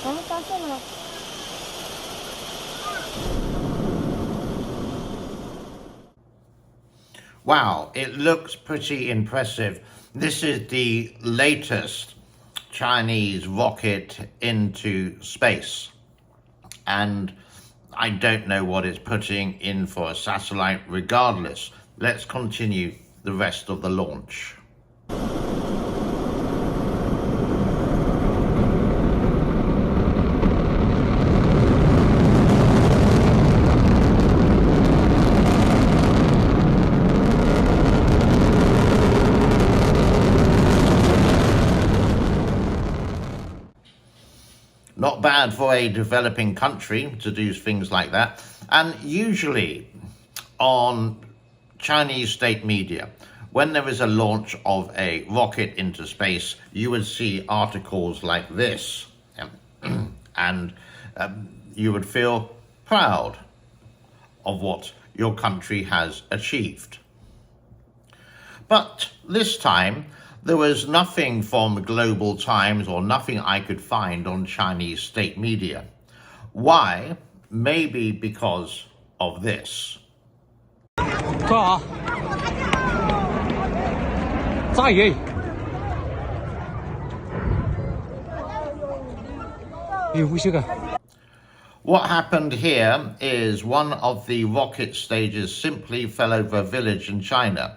Vamos estacionar. Wow, it looks pretty impressive. This is the latest Chinese rocket into space. And I don't know what it's putting in for a satellite regardless. Let's continue the rest of the launch. Not bad for a developing country to do things like that. And usually on Chinese state media, when there is a launch of a rocket into space, you would see articles like this. And you would feel proud of what your country has achieved. But this time, there was nothing from Global Times or nothing I could find on Chinese state media. Why? Maybe because of this. 干啥？炸人！有呼吸感。 What happened here is one of the rocket stages simply fell over a village in China.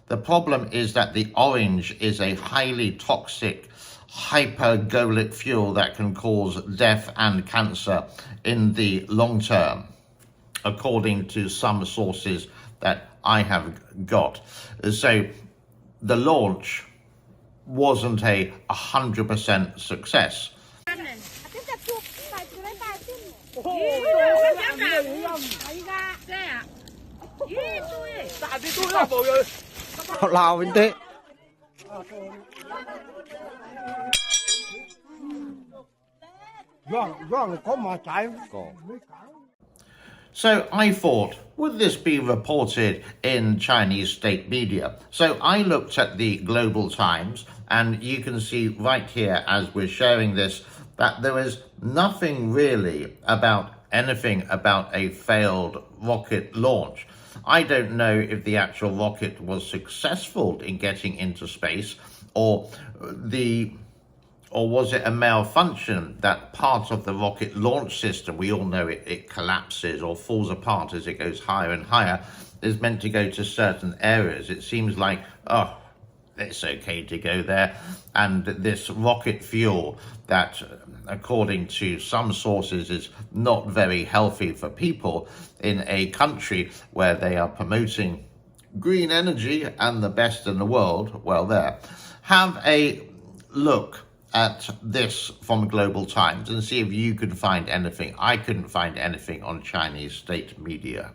The problem is that the orange is a highly toxic hypergolic fuel that can cause death and cancer in the long term, according to some sources that I have got. So the launch wasn't a 100% success. Lào bên tê. So I thought, would this be reported in Chinese state media? So I looked at the Global Times, and you can see right here as we're sharing this that there is nothing really about anything about a failed rocket launch. I don't know if the actual rocket was successful in getting into space, or was it a malfunction that part of the rocket launch system, we all know it collapses or falls apart as it goes higher and higher, is meant to go to certain areas. It seems like, oh, it's okay to go there. And this rocket fuel that, according to some sources, is not very healthy for people in a country where they are promoting green energy and the best in the world, well, there. Have a look at this from Global Times and see if you could find anything. I couldn't find anything on Chinese state media.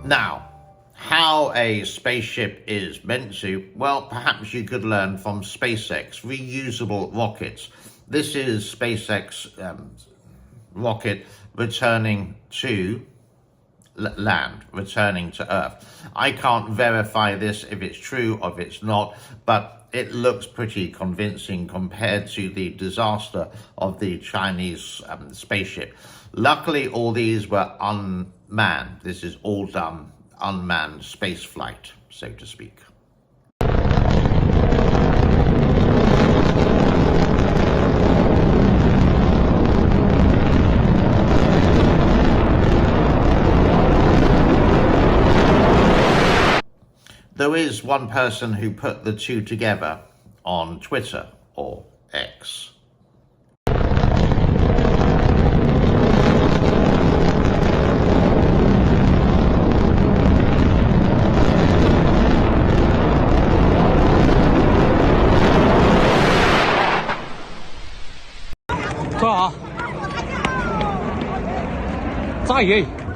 Now, how a spaceship is meant to, well, perhaps you could learn from SpaceX, reusable rockets. This is SpaceX rocket returning to land, returning to Earth. I can't verify this if it's true or if it's not, but it looks pretty convincing compared to the disaster of the Chinese spaceship. Luckily, all these were unmanned. This is all done unmanned space flight, so to speak. There is one person who put the two together on Twitter or X. Car. 炸人！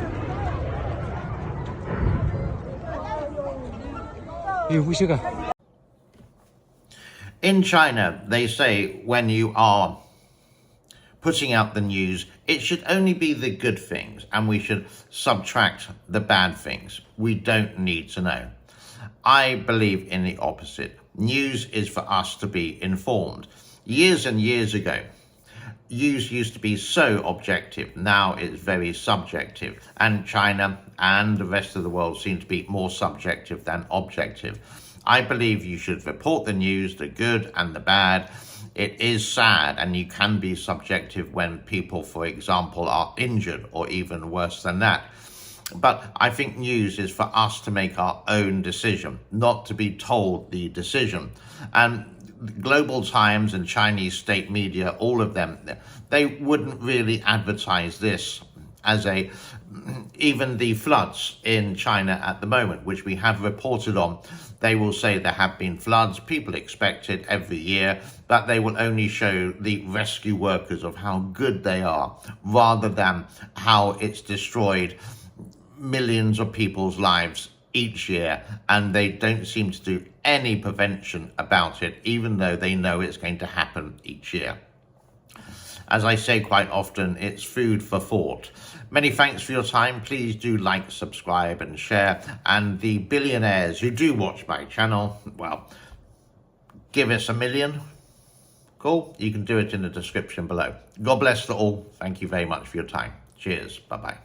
In China, they say when you are putting out the news, it should only be the good things and we should subtract the bad things. We don't need to know. I believe in the opposite. News is for us to be informed. Years and years ago, news used to be so objective. Now it's very subjective. And China and the rest of the world seem to be more subjective than objective. I believe you should report the news, the good and the bad. It is sad, and you can be subjective when people, for example, are injured or even worse than that. But I think news is for us to make our own decision, not to be told the decision. And Global Times and Chinese state media, all of them, they wouldn't really advertise this as even the floods in China at the moment, which we have reported on. They will say there have been floods, people expect it every year, but they will only show the rescue workers of how good they are, rather than how it's destroyed millions of people's lives each year, and they don't seem to do any prevention about it, even though they know it's going to happen each year. As I say quite often, it's food for thought. Many thanks for your time. Please do like, subscribe and share. And the billionaires who do watch my channel, well, give us 1 million. Cool. You can do it in the description below. God bless to all. Thank you very much for your time. Cheers. Bye-bye.